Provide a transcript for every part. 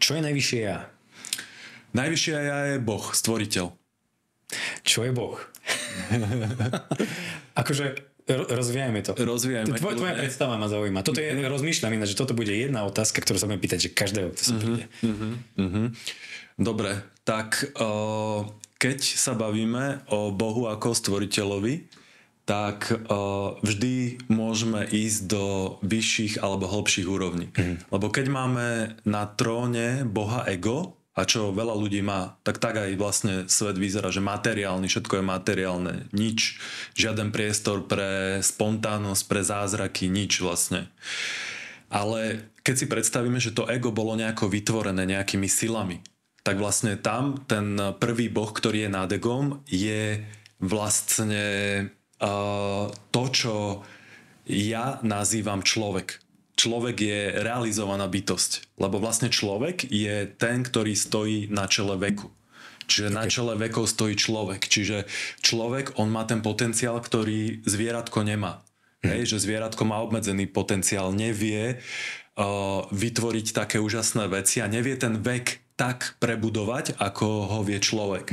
Čo je najvyššie ja? Najvyššie ja je Boh, stvoriteľ. Čo je Boh? Akože rozvíjajme to. Rozvíjajme. Tvoja predstava ma zaujíma. Toto je, rozmýšľam ináč, že toto bude jedna otázka, ktorú sa budem pýtať, že každého, kto sa príde. Dobre, tak keď sa bavíme o Bohu ako stvoriteľovi, tak vždy môžeme ísť do vyšších alebo hlbších úrovní. Lebo keď máme na tróne Boha ego, a čo veľa ľudí má, tak aj vlastne svet vyzerá, že materiálny, všetko je materiálne, nič, žiaden priestor pre spontánnosť, pre zázraky, nič vlastne. Ale keď si predstavíme, že to ego bolo nejako vytvorené nejakými silami, tak vlastne tam ten prvý Boh, ktorý je nad egom, je vlastne to, čo ja nazývam človek. Človek je realizovaná bytosť, lebo vlastne človek je ten, ktorý stojí na čele veku. Čiže na čele vekov stojí človek. Čiže človek, on má ten potenciál, ktorý zvieratko nemá. Hej, že zvieratko má obmedzený potenciál, nevie vytvoriť také úžasné veci a nevie ten vek tak prebudovať, ako ho vie človek.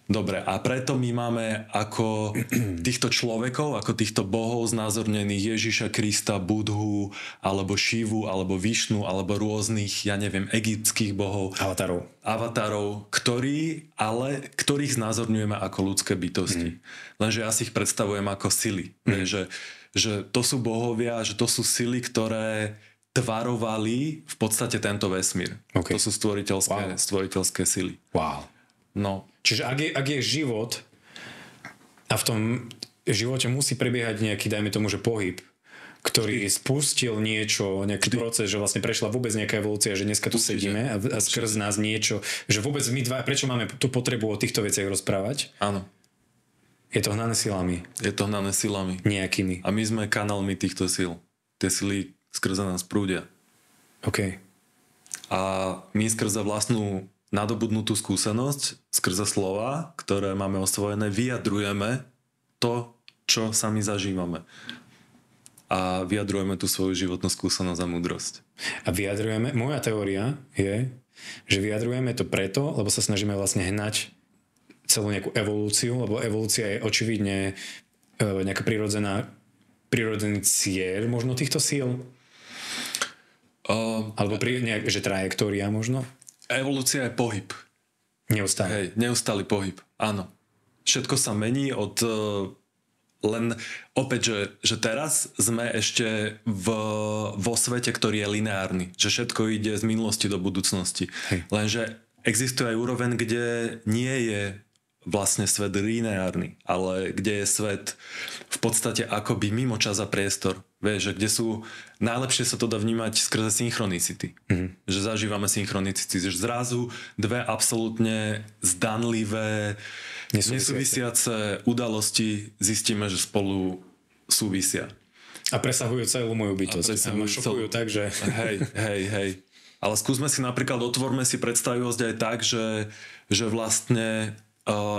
Dobre, a preto my máme ako týchto človekov, ako týchto bohov znázornených Ježiša Krista, Budhu, alebo Šivu, alebo Višnu, alebo rôznych, ja neviem, egyptských bohov. Avatarov, ktorých znázorňujeme ako ľudské bytosti. Lenže ja si ich predstavujem ako sily. Že to sú bohovia, že to sú sily, ktoré tvarovali v podstate tento vesmír. To sú stvoriteľské sily. Wow. No. Čiže ak je život a v tom živote musí prebiehať nejaký, dajme tomu, že pohyb, ktorý spustil nejaký proces, že vlastne prešla vôbec nejaká evolúcia, že dneska tu sedíme a skrz nás niečo, že vôbec my dva, prečo máme tú potrebu o týchto veciach rozprávať? Áno. Je to hnané silami. Nejakými. A my sme kanálmi týchto síl. Tie sily skrze nás prúdia. OK. A my skrze vlastnú nadobudnutú skúsenosť, skrze slova, ktoré máme osvojené, vyjadrujeme to, čo sami zažívame. A vyjadrujeme tú svoju životnú skúsenosť a múdrosť. A moja teória je, že vyjadrujeme to preto, lebo sa snažíme vlastne hnať celú nejakú evolúciu, lebo evolúcia je očividne nejaká prirodzený cieľ možno týchto síl. Alebo že trajektória možno. Evolúcia je pohyb. Neustále. Hej, neustály pohyb, áno. Všetko sa mení len opäť, že teraz sme ešte vo svete, ktorý je lineárny. Že všetko ide z minulosti do budúcnosti. Hej. Lenže existuje aj úroveň, kde nie je vlastne svet lineárny, ale kde je svet v podstate akoby mimo čas a priestor. Vieš, že kde sú... Najlepšie sa to dá vnímať skrze synchronicity. Že zažívame synchronicity. Že zrazu dve absolútne zdanlivé, nesúvisiace udalosti zistíme, že spolu súvisia. A presahujú celú moju bytosť. A ma šokujú tak, že... Hej. Ale skúsme si napríklad, otvorme si predstavivosť aj tak, že vlastne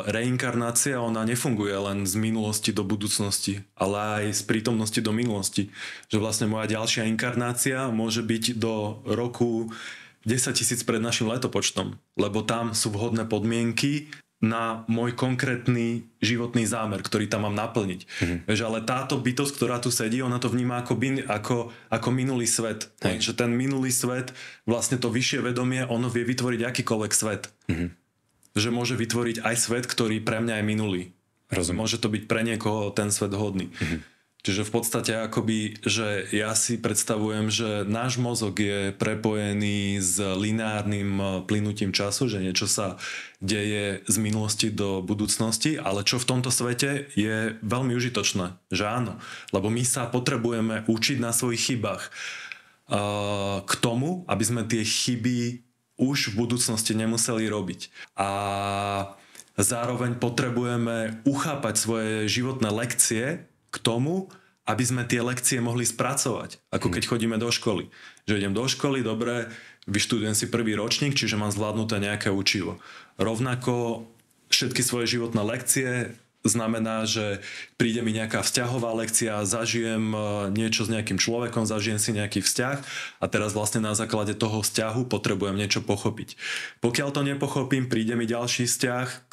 reinkarnácia, ona nefunguje len z minulosti do budúcnosti, ale aj z prítomnosti do minulosti. Že vlastne moja ďalšia inkarnácia môže byť do roku 10 000 pred našim letopočtom, lebo tam sú vhodné podmienky na môj konkrétny životný zámer, ktorý tam mám naplniť. Ale táto bytosť, ktorá tu sedí, ona to vníma ako minulý svet. Že ten minulý svet, vlastne to vyššie vedomie, ono vie vytvoriť akýkoľvek svet. Že môže vytvoriť aj svet, ktorý pre mňa je minulý. Rozumiem. Môže to byť pre niekoho ten svet hodný. Čiže v podstate akoby, že ja si predstavujem, že náš mozog je prepojený s lineárnym plynutím času, že niečo sa deje z minulosti do budúcnosti, ale čo v tomto svete je veľmi užitočné, že áno. Lebo my sa potrebujeme učiť na svojich chybách k tomu, aby sme tie chyby už v budúcnosti nemuseli robiť. A zároveň potrebujeme uchápať svoje životné lekcie k tomu, aby sme tie lekcie mohli spracovať. Ako keď chodíme do školy. Že idem do školy, dobre, vyštudujem si prvý ročník, čiže mám zvládnuté nejaké učivo. Rovnako všetky svoje životné lekcie znamená, že príde mi nejaká vzťahová lekcia, zažijem niečo s nejakým človekom, zažijem si nejaký vzťah a teraz vlastne na základe toho vzťahu potrebujem niečo pochopiť. Pokiaľ to nepochopím, príde mi ďalší vzťah,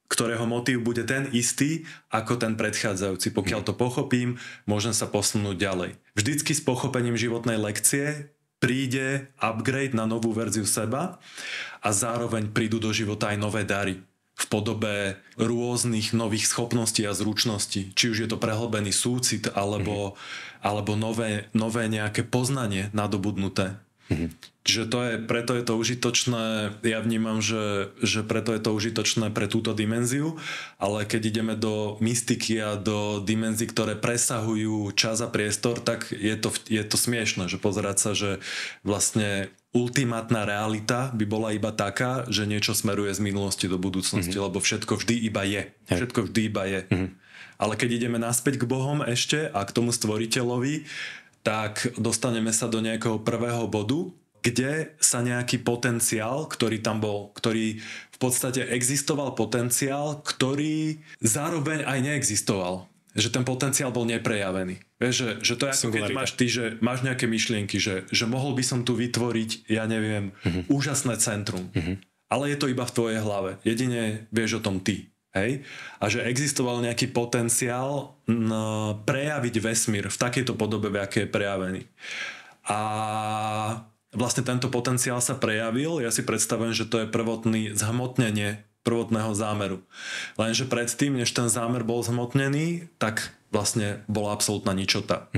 ktorého motív bude ten istý ako ten predchádzajúci. Pokiaľ to pochopím, môžem sa posunúť ďalej. Vždycky s pochopením životnej lekcie príde upgrade na novú verziu seba a zároveň prídu do života aj nové dary v podobe rôznych nových schopností a zručností. Či už je to prehlbený súcit alebo nové nejaké poznanie nadobudnuté. Čiže preto je to užitočné, ja vnímam, že preto je to užitočné pre túto dimenziu, ale keď ideme do mystiky a do dimenzií, ktoré presahujú čas a priestor, tak je to smiešné, že pozerať sa, že vlastne ultimátna realita by bola iba taká, že niečo smeruje z minulosti do budúcnosti, lebo všetko vždy iba je. Všetko vždy iba je. Ale keď ideme naspäť k Bohom ešte a k tomu stvoriteľovi, tak dostaneme sa do nejakého prvého bodu, kde sa nejaký potenciál, ktorý tam bol, ktorý v podstate existoval potenciál, ktorý zároveň aj neexistoval. Že ten potenciál bol neprejavený. Vieš, že to je ako keď máš ty, že máš nejaké myšlienky, že mohol by som tu vytvoriť, ja neviem, úžasné centrum. Ale je to iba v tvojej hlave. Jedine vieš o tom ty. Hej? A že existoval nejaký potenciál prejaviť vesmír v takejto podobe, v akej je prejavený. A vlastne tento potenciál sa prejavil, ja si predstavujem, že to je prvotné zhmotnenie prvotného zámeru. Lenže predtým, než ten zámer bol zhmotnený, tak vlastne bola absolútna ničota.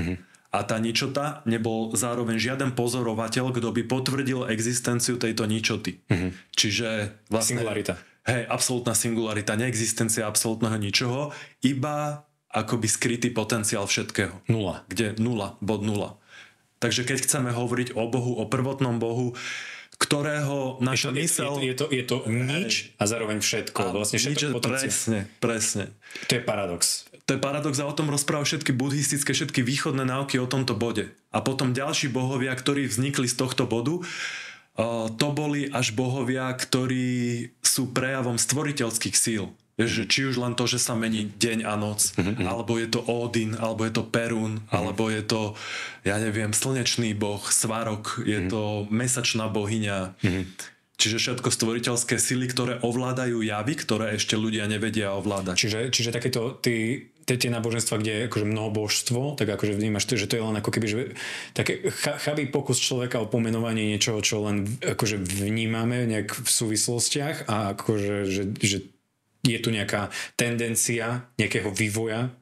A tá ničota nebol zároveň žiaden pozorovateľ, kto by potvrdil existenciu tejto ničoty. Čiže vlastne... Singularita. Hej, absolútna singularita, neexistencia absolútneho ničoho, iba akoby skrytý potenciál všetkého. Nula. Kde nula, bod nula. Takže keď chceme hovoriť o Bohu, o prvotnom Bohu, ktorého naša mysel... Je to nič a zároveň všetko. Vlastne všetko potenciál. Presne. To je paradox. To je paradox a o tom rozprávajú všetky buddhistické, všetky východné náuky o tomto bode. A potom ďalší bohovia, ktorí vznikli z tohto bodu, to boli až bohovia, ktorí sú prejavom stvoriteľských síl. Či už len to, že sa mení deň a noc, alebo je to Odin, alebo je to Perún, alebo je to, ja neviem, slnečný boh, Svarok, je to mesačná bohyňa. Čiže všetko stvoriteľské sily, ktoré ovládajú javy, ktoré ešte ľudia nevedia ovládať. Čiže takéto tie náboženstva, kde je akože mnohobožstvo, tak akože vnímaš, že to je len ako keby že také chabý pokus človeka o pomenovanie niečoho, čo len akože vnímame nejak v súvislostiach a akože že je tu nejaká tendencia nejakého vývoja.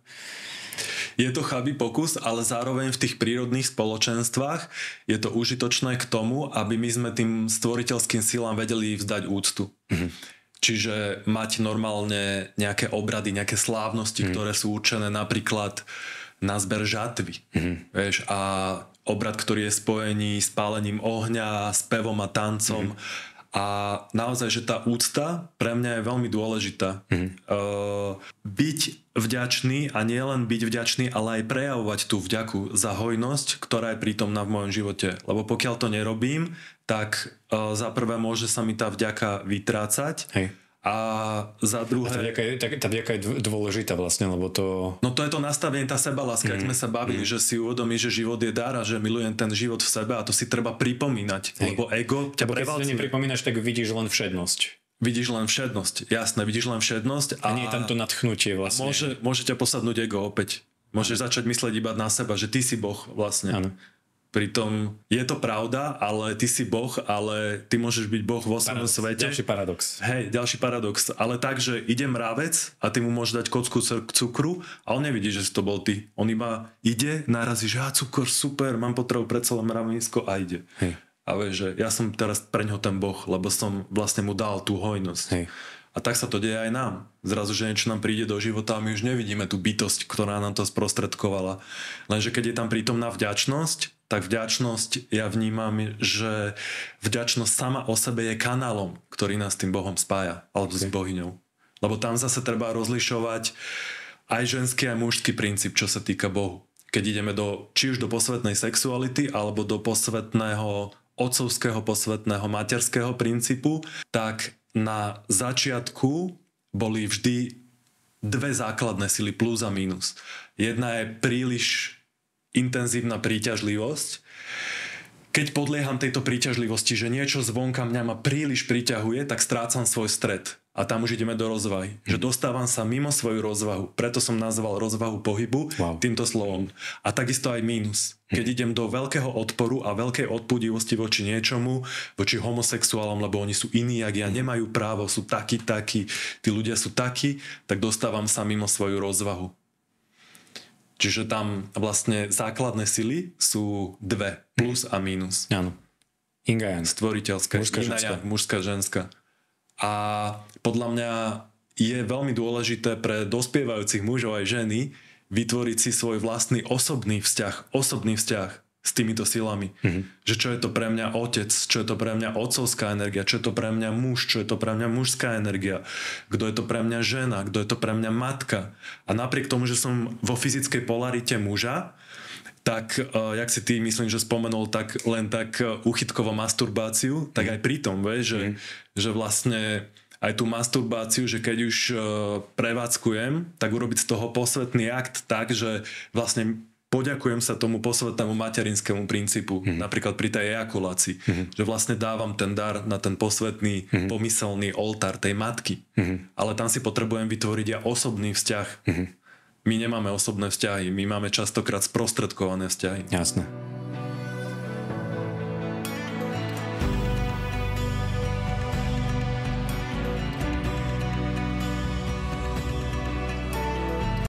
Je to chabý pokus, ale zároveň v tých prírodných spoločenstvách je to užitočné k tomu, aby my sme tým stvoriteľským silám vedeli vzdať úctu. Čiže mať normálne nejaké obrady, nejaké slávnosti, ktoré sú určené napríklad na zber žatvy. Vieš, a obrad, ktorý je spojený s pálením ohňa, spevom a tancom. A naozaj, že tá úcta pre mňa je veľmi dôležitá. Byť vďačný a nie len byť vďačný, ale aj prejavovať tú vďaku za hojnosť, ktorá je prítomná v mojom živote. Lebo pokiaľ to nerobím, tak za prvé môže sa mi tá vďaka vytrácať. Hej. A za druhé... Tá vďaka je dôležitá vlastne, lebo to... No to je to nastavenie, tá sebaláska. Ak sme sa bavili, že si uvedomíš, že život je dar a že milujem ten život v sebe a to si treba pripomínať. Hej. Lebo ego ťa prevalcuje. Keď si to nepripomínaš, tak vidíš len všednosť. Vidíš len všednosť, jasné, vidíš len všednosť. A nie je tam to nadchnutie vlastne. Môže ťa posadnúť ego opäť. Môžeš začať mysleť iba na seba, že ty si Boh vlastne. Áno. Pritom je to pravda, ale ty si Boh, ale ty môžeš byť Boh vo svojom svete. Ďalší paradox. Hej, ďalší paradox. Ale tak, že ide mravec a ty mu môžeš dať kocku cukru a on nevidí, že si to bol ty. On iba ide, narazí, že cukor, super, mám potrebu pre celé mravenisko a ide. Hej. A vieš, že ja som teraz preňho ten Boh, lebo som vlastne mu dal tú hojnosť. Hej. A tak sa to deje aj nám. Zrazu, že niečo nám príde do života a my už nevidíme tú bytosť, ktorá nám to sprostredkovala. Lenže keď je tam prítomná vďačnosť, tak vďačnosť, ja vnímam, že vďačnosť sama o sebe je kanálom, ktorý nás s tým Bohom spája, alebo s bohyňou. Lebo tam zase treba rozlišovať aj ženský, aj mužský princíp, čo sa týka Bohu. Keď ideme či už do posvetnej sexuality, alebo do posvetného otcovského, posvetného materského princípu, tak na začiatku boli vždy dve základné sily plus a mínus. Jedna je príliš intenzívna príťažlivosť. Keď podlieham tejto príťažlivosti, že niečo zvonka mňa ma príliš priťahuje, tak strácam svoj stred. A tam už ideme do rozvahy. Že dostávam sa mimo svoju rozvahu. Preto som nazval rozvahu pohybu týmto slovom. A takisto aj mínus. Keď idem do veľkého odporu a veľkej odpudivosti voči niečomu, voči homosexuálom, lebo oni sú iní, jak ja, nemajú právo, sú takí, tí ľudia sú takí, tak dostávam sa mimo svoju rozvahu. Čiže tam vlastne základné sily sú dve, plus a mínus. Áno. Inga Yang. Stvoriteľské. Mužská, ženská. A podľa mňa je veľmi dôležité pre dospievajúcich mužov aj ženy vytvoriť si svoj vlastný osobný vzťah s týmito silami. Že čo je to pre mňa otec, čo je to pre mňa otcovská energia, čo je to pre mňa muž, čo je to pre mňa mužská energia, kto je to pre mňa žena, kto je to pre mňa matka. A napriek tomu, že som vo fyzickej polarite muža, tak, jak si ty myslím, že spomenul tak len tak uchytkovo masturbáciu, tak aj pri tom, vieš, že vlastne aj tú masturbáciu, že keď už prevádzkujem, tak urobiť z toho posvetný akt tak, že vlastne poďakujem sa tomu posvetnému materinskému princípu, napríklad pri tej ejakulácii, že vlastne dávam ten dar na ten posvetný pomyselný oltár tej matky. Ale tam si potrebujem vytvoriť ja osobný vzťah. My nemáme osobné vzťahy, my máme častokrát sprostredkované vzťahy. Jasné.